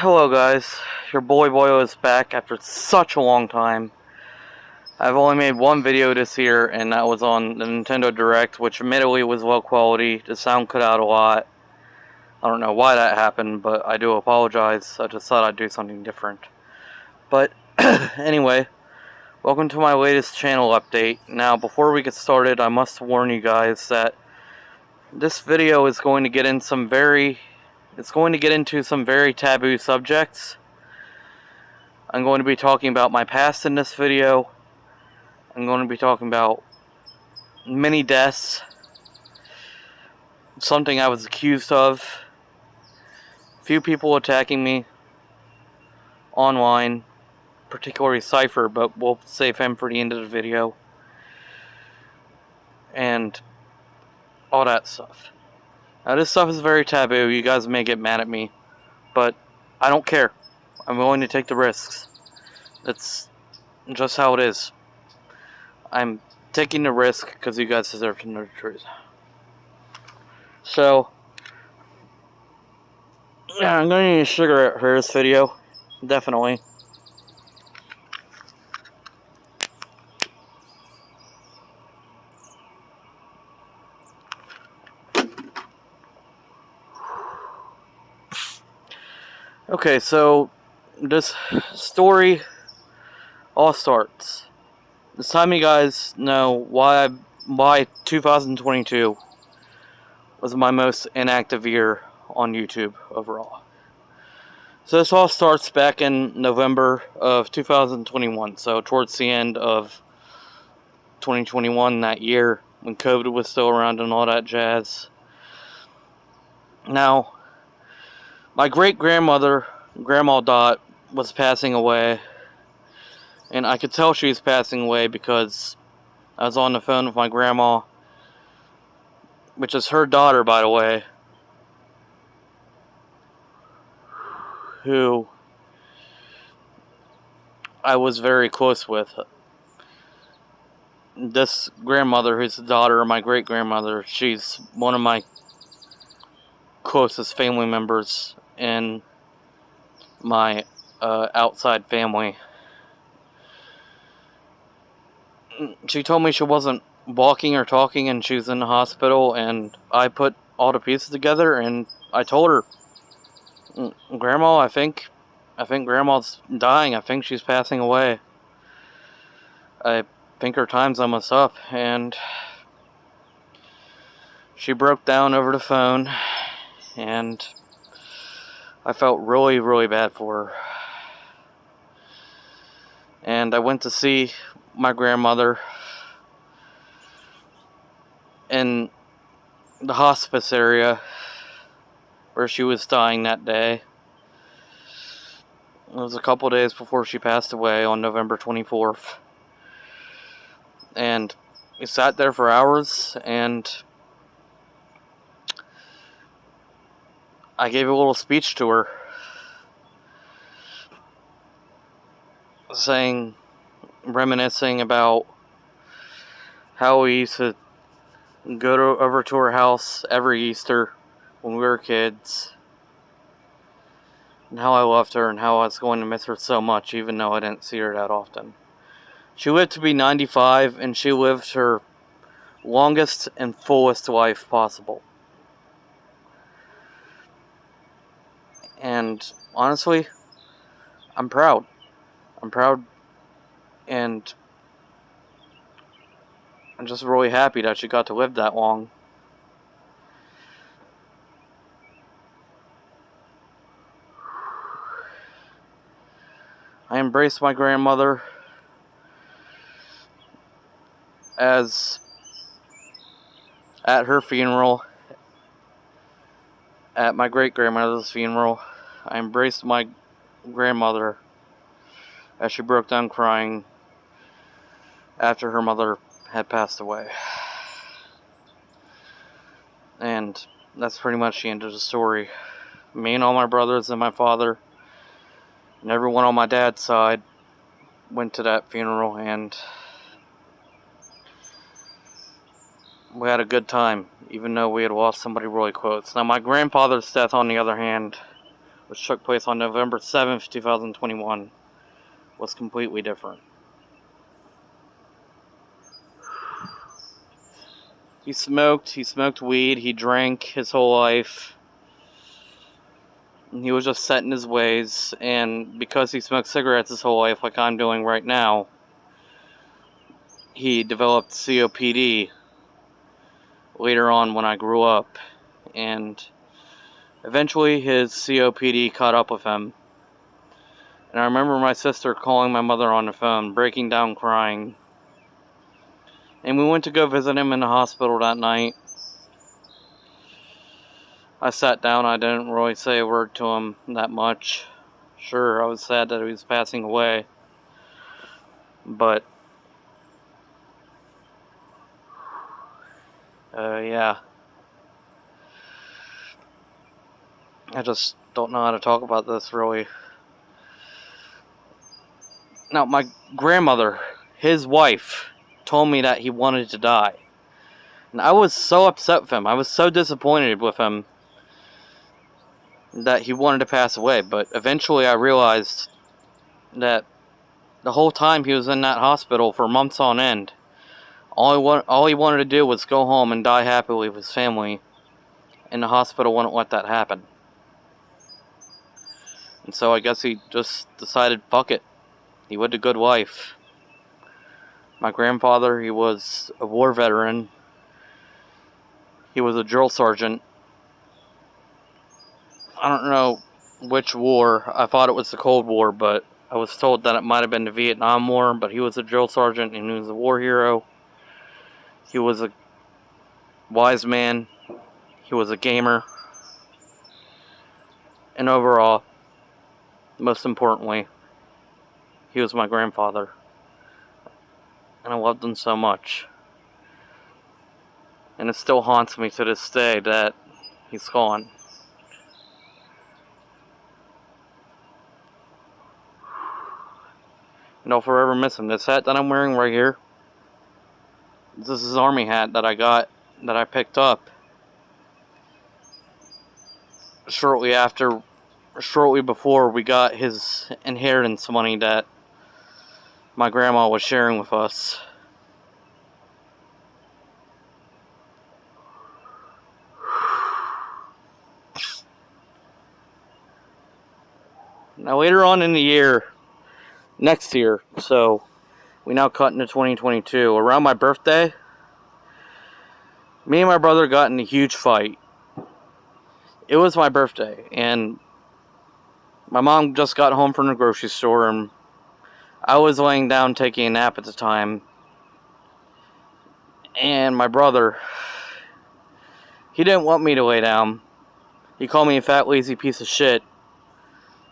Hello guys, your boy Boyo is back after such a long time. I've only made one video this year, and that was on the Nintendo Direct, which admittedly was low quality. The sound cut out a lot. I don't know why that happened, but I do apologize. I just thought I'd do something different. But anyway, welcome to my latest channel update. Now, before we get started, I must warn you guys that this video is going to get in some very into some very taboo subjects. I'm going to be talking about my past in this video. I'm going to be talking about many deaths, something I was accused of, few people attacking me online, particularly Cypher, but we'll save him for the end of the video, and all that stuff. Now, this stuff is very taboo. You guys may get mad at me, but I don't care. I'm willing to take the risks. That's just how it is. I'm taking the risk because you guys deserve to know the truth. So, yeah, I'm going to need a cigarette for this video. Definitely. Okay, so this story all starts. This time you guys know why 2022 was my most inactive year on YouTube overall. So this all starts back in November of 2021, so towards the end of 2021, that year, when COVID was still around and all that jazz. Now, my great-grandmother, Grandma Dot, was passing away, and I could tell she was passing away because I was on the phone with my grandma, which is her daughter, by the way, who I was very close with. This grandmother, who's the daughter of my great-grandmother, she's one of my closest family members in my outside family. She told me she wasn't walking or talking and she was in the hospital, and I put all the pieces together and I told her, Grandma, I think Grandma's dying. I think she's passing away. I think her time's almost up. And she broke down over the phone, and I felt really, really bad for her. And I went to see my grandmother in the hospice area where she was dying that day. It was a couple days before she passed away on November 24th. And we sat there for hours, and I gave a little speech to her, reminiscing about how we used to go over to her house every Easter when we were kids, and how I loved her and how I was going to miss her so much, even though I didn't see her that often. She lived to be 95, and she lived her longest and fullest life possible. And honestly, I'm proud. And I'm just really happy that she got to live that long. I embraced my grandmother as at her funeral, at my great-grandmother's funeral. I embraced my grandmother as she broke down crying after her mother had passed away. And that's pretty much the end of the story. Me and all my brothers and my father and everyone on my dad's side went to that funeral, and we had a good time, even though we had lost somebody really close. Now, my grandfather's death, on the other hand, which took place on November 7th, 2021, was completely different. He smoked weed, he drank his whole life. He was just set in his ways, and because he smoked cigarettes his whole life, like I'm doing right now, he developed COPD later on when I grew up, and eventually his COPD caught up with him. And I remember my sister calling my mother on the phone, breaking down crying. And we went to go visit him in the hospital that night. I sat down, I didn't really say a word to him that much. Sure, I was sad that he was passing away, but yeah. I just don't know how to talk about this, really. Now, my grandmother, his wife, told me that he wanted to die. And I was so upset with him. I was so disappointed with him that he wanted to pass away. But eventually I realized that the whole time he was in that hospital for months on end, all he wanted to do was go home and die happily with his family. And the hospital wouldn't let that happen. And so I guess he just decided, fuck it. He lived a good life. My grandfather, he was a war veteran. He was a drill sergeant. I don't know which war. I thought it was the Cold War, but I was told that it might have been the Vietnam War. But he was a drill sergeant and he was a war hero. He was a wise man. He was a gamer. And overall, most importantly, he was my grandfather. And I loved him so much. And it still haunts me to this day that he's gone. And I'll forever miss him. This hat that I'm wearing right here, this is his army hat that I picked up shortly before we got his inheritance money that my grandma was sharing with us. Now later on in the year, next year, so we now cut into 2022, around my birthday, me and my brother got in a huge fight. It was my birthday, and my mom just got home from the grocery store, and I was laying down taking a nap at the time. And my brother, he didn't want me to lay down. He called me a fat, lazy piece of shit,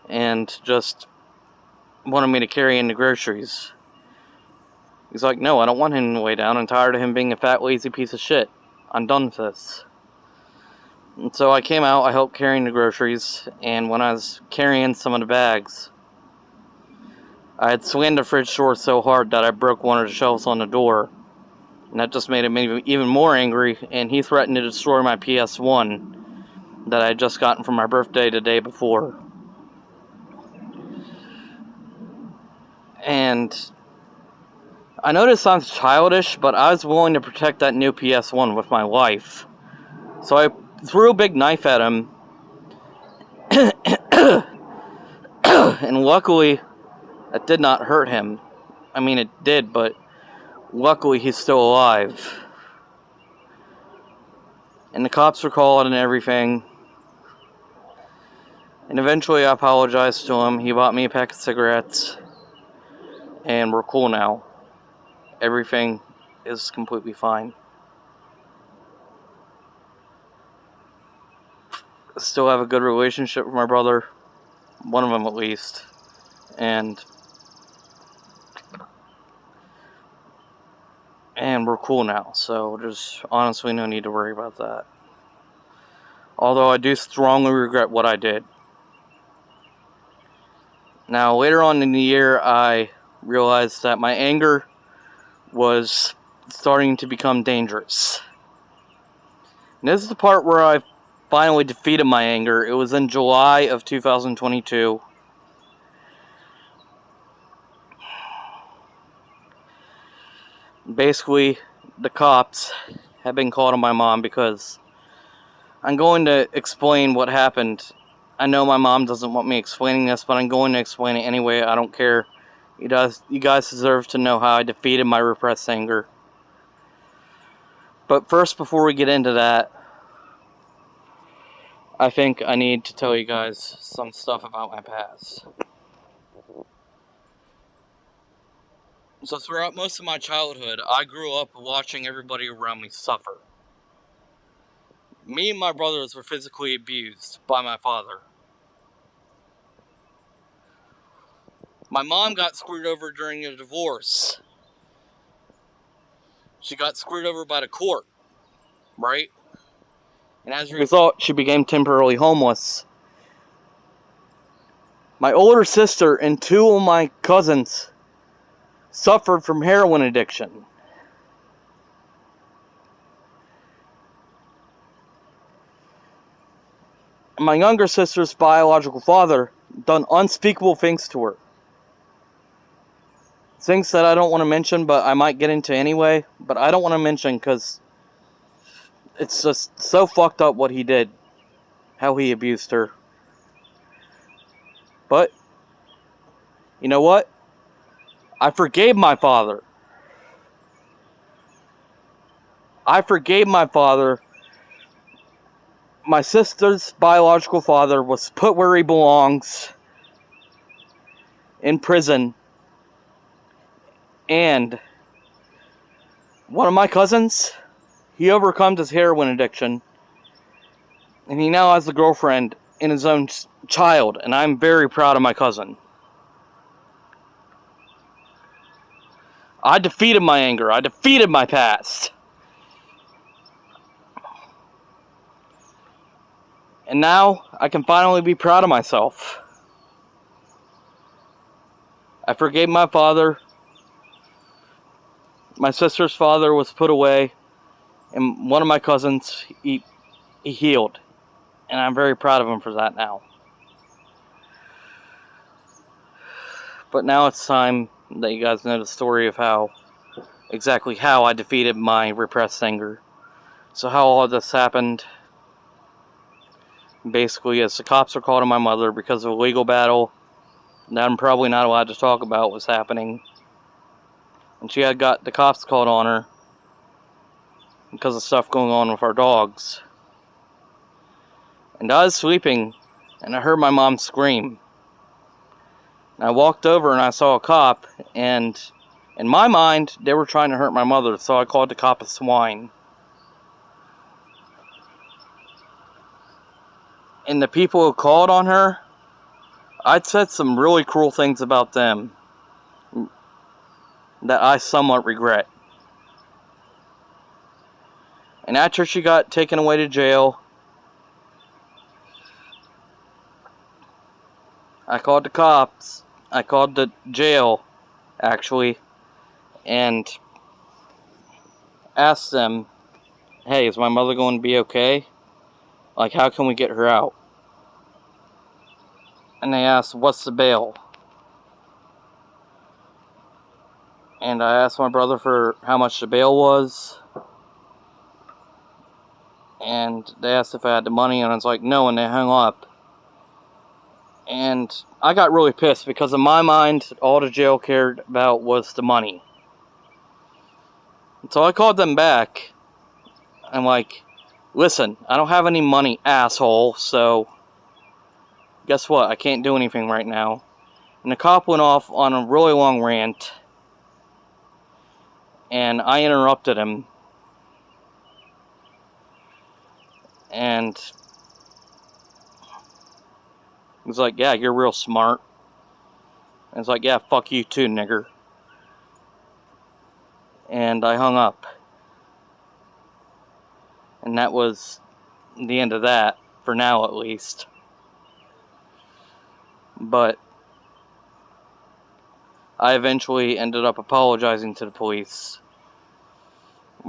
and just wanted me to carry in the groceries. He's like, no, I don't want him to lay down. I'm tired of him being a fat, lazy piece of shit. I'm done with this. And so I came out, I helped carrying the groceries, and when I was carrying some of the bags, I had slammed the fridge door so hard that I broke one of the shelves on the door. And that just made him even more angry, and he threatened to destroy my PS1 that I had just gotten for my birthday the day before. And I know this sounds childish, but I was willing to protect that new PS1 with my life. So I threw a big knife at him, and luckily, it did not hurt him. I mean, it did, but luckily he's still alive. And the cops were called and everything. And eventually I apologized to him. He bought me a pack of cigarettes. And we're cool now. Everything is completely fine. I still have a good relationship with my brother. One of them at least. And we're cool now, so there's honestly no need to worry about that. Although I do strongly regret what I did. Now, later on in the year, I realized that my anger was starting to become dangerous. And this is the part where I finally defeated my anger. It was in July of 2022. Basically, the cops have been called on my mom because I'm going to explain what happened. I know my mom doesn't want me explaining this, but I'm going to explain it anyway. I don't care. You guys deserve to know how I defeated my repressed anger. But first, before we get into that, I think I need to tell you guys some stuff about my past. So throughout most of my childhood, I grew up watching everybody around me suffer. Me and my brothers were physically abused by my father. My mom got screwed over during a divorce. She got screwed over by the court, right? And as a result, she became temporarily homeless. My older sister and two of my cousins suffered from heroin addiction. My younger sister's biological father done unspeakable things to her. Things that I don't want to mention, but I might get into anyway. But I don't want to mention because it's just so fucked up what he did. How he abused her. But, you know what? I forgave my father. I forgave my father. My sister's biological father was put where he belongs. In prison. And one of my cousins, he overcome his heroin addiction. And he now has a girlfriend and his own child. And I'm very proud of my cousin. I defeated my anger. I defeated my past. And now I can finally be proud of myself. I forgave my father. My sister's father was put away. And one of my cousins, he healed. And I'm very proud of him for that now. But now it's time that you guys know the story of exactly how I defeated my repressed anger. So how all of this happened, basically, as the cops were called on my mother because of a legal battle that I'm probably not allowed to talk about was happening. And she had got the cops called on her because of stuff going on with our dogs. And I was sleeping, and I heard my mom scream. And I walked over and I saw a cop, and in my mind, they were trying to hurt my mother, so I called the cop a swine. And the people who called on her, I'd said some really cruel things about them that I somewhat regret. And after she got taken away to jail, I called the cops. I called the jail, actually, and asked them, hey, is my mother going to be okay? Like, how can we get her out? And they asked, what's the bail? And I asked my brother for how much the bail was. And they asked if I had the money, and I was like, no, and they hung up. And I got really pissed because in my mind, all the jail cared about was the money. And so I called them back. I'm like, listen, I don't have any money, asshole, so guess what? I can't do anything right now. And the cop went off on a really long rant. And I interrupted him. And he was like, yeah, you're real smart. And I was like, yeah, fuck you too, nigger. And I hung up. And that was the end of that, for now at least. But I eventually ended up apologizing to the police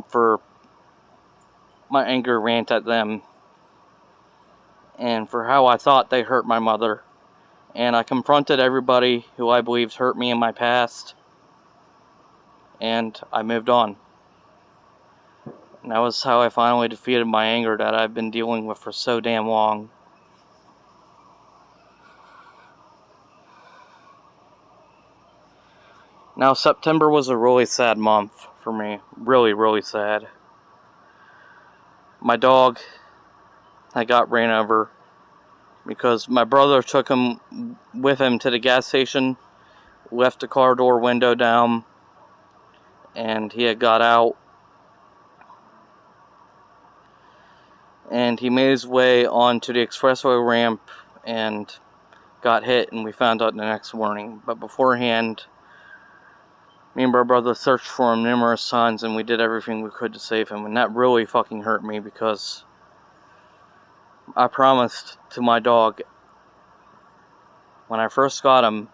for my anger rant at them. and for how I thought they hurt my mother. And I confronted everybody who I believed hurt me in my past, and I moved on. And that was how I finally defeated my anger that I've been dealing with for so damn long. Now, September was a really sad month for me. Really, really sad. My dog, I got ran over because my brother took him with him to the gas station, left the car door window down, and he had got out. And he made his way onto the expressway ramp and got hit, and we found out the next morning. But beforehand, me and my brother searched for him numerous times, and we did everything we could to save him. And that really fucking hurt me, because I promised to my dog when I first got him,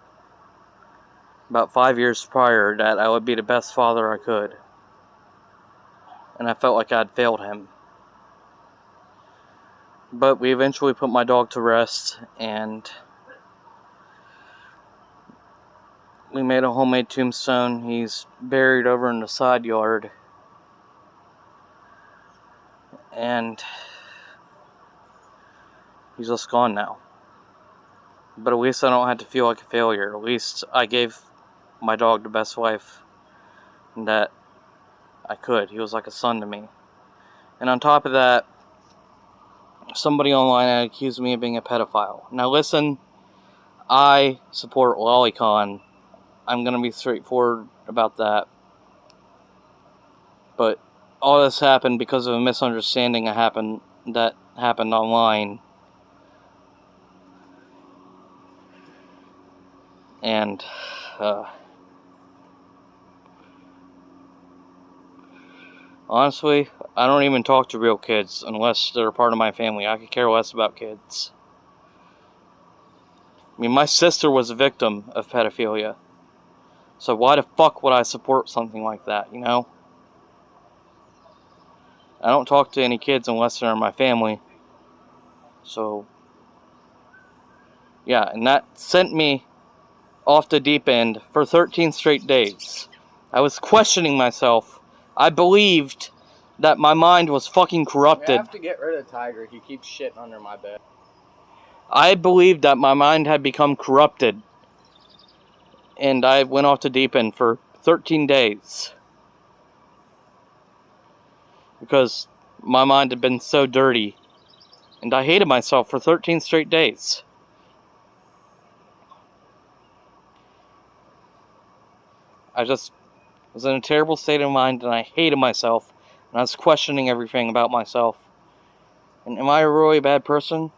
about 5 years prior, that I would be the best father I could. And I felt like I'd failed him. But we eventually put my dog to rest, and we made a homemade tombstone. He's buried over in the side yard. And he's just gone now. But at least I don't have to feel like a failure. At least I gave my dog the best life that I could. He was like a son to me. And on top of that, somebody online had accused me of being a pedophile. Now listen, I support lolicon. I'm going to be straightforward about that. But all this happened because of a misunderstanding that happened online. And honestly, I don't even talk to real kids unless they're a part of my family. I could care less about kids. I mean, my sister was a victim of pedophilia. So why the fuck would I support something like that, you know? I don't talk to any kids unless they're in my family. So, yeah, and that sent me off the deep end for 13 straight days. I was questioning myself. I believed that my mind was fucking corrupted. You have to get rid of Tiger. He keeps shitting under my bed. I believed that my mind had become corrupted. And I went off the deep end for 13 days. Because my mind had been so dirty. And I hated myself for 13 straight days. I just was in a terrible state of mind, and I hated myself. And I was questioning everything about myself. And am I a really bad person?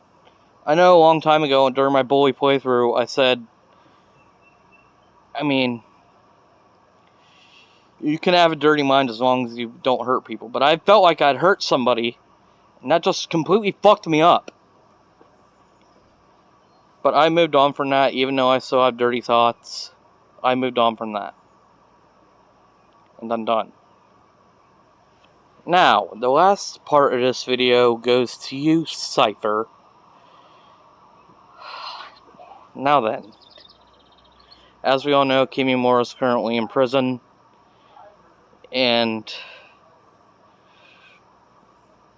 I know a long time ago, during my bully playthrough, I said, I mean, you can have a dirty mind as long as you don't hurt people. But I felt like I'd hurt somebody, and that just completely fucked me up. But I moved on from that, even though I still have dirty thoughts. I moved on from that. And I'm done. Now, the last part of this video goes to you, Cypher. Now then, as we all know, Kimimura is currently in prison, and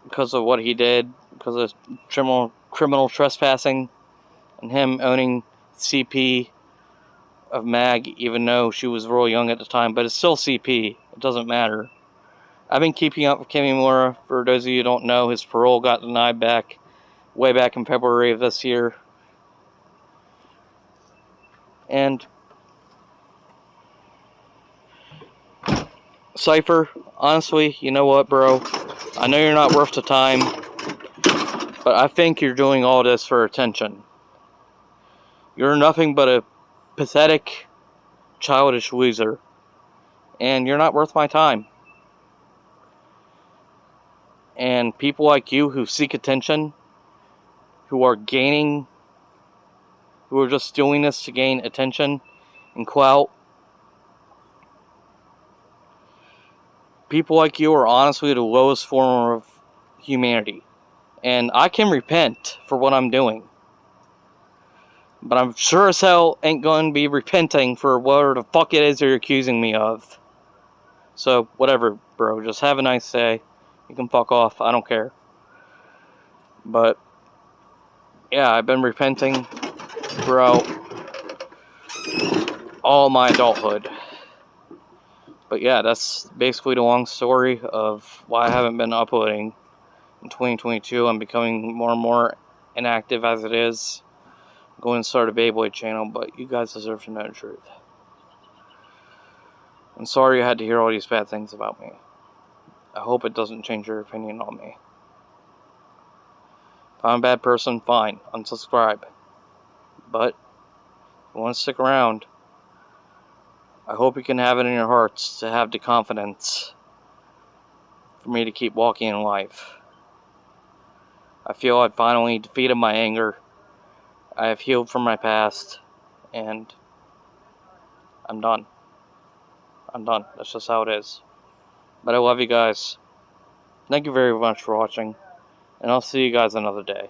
because of what he did, because of criminal trespassing, and him owning CP of Mag, even though she was real young at the time, but it's still CP, it doesn't matter. I've been keeping up with Kimimura. For those of you who don't know, his parole got denied way back in February of this year. And Cypher, honestly, you know what, bro? I know you're not worth the time, but I think you're doing all this for attention. You're nothing but a pathetic, childish loser, and you're not worth my time. And people like you who seek attention, who are just doing this to gain attention and clout, people like you are honestly the lowest form of humanity. And I can repent for what I'm doing. But I'm sure as hell ain't going to be repenting for whatever the fuck it is you're accusing me of. So, whatever, bro. Just have a nice day. You can fuck off. I don't care. But, yeah, I've been repenting throughout all my adulthood. But yeah, that's basically the long story of why I haven't been uploading in 2022. I'm becoming more and more inactive as it is. I'm going to start a Beyblade channel, but you guys deserve to know the truth. I'm sorry you had to hear all these bad things about me. I hope it doesn't change your opinion on me. If I'm a bad person, fine, unsubscribe. But if you want to stick around, I hope you can have it in your hearts to have the confidence for me to keep walking in life. I feel I've finally defeated my anger. I have healed from my past, and I'm done. I'm done. That's just how it is. But I love you guys. Thank you very much for watching, and I'll see you guys another day.